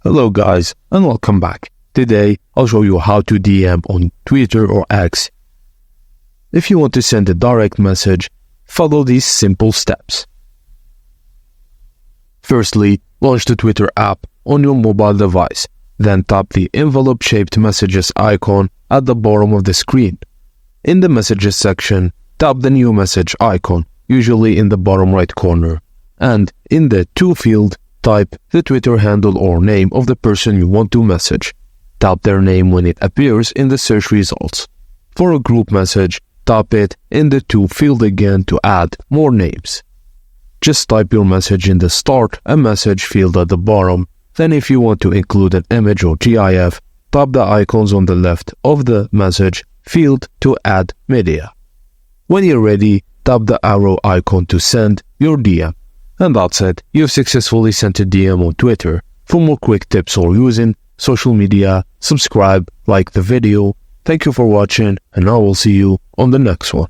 Hello guys and welcome back. Today I'll show you how to DM on Twitter or X. If you want to send a direct message, follow these simple steps. Firstly, launch the Twitter app on your mobile device. Then tap the envelope-shaped messages icon at the bottom of the screen. In the messages section, tap the new message icon, usually in the bottom right corner. And in the To field, type the Twitter handle or name of the person you want to message. Tap their name when it appears in the search results. For a group message, tap it in the To field again to add more names. Just type your message in the Start a Message field at the bottom. Then if you want to include an image or GIF, tap the icons on the left of the message field to add media. When you're ready, tap the arrow icon to send your DM. And that's it, you've successfully sent a DM on Twitter. For more quick tips or using social media, subscribe, like the video. Thank you for watching, and I will see you on the next one.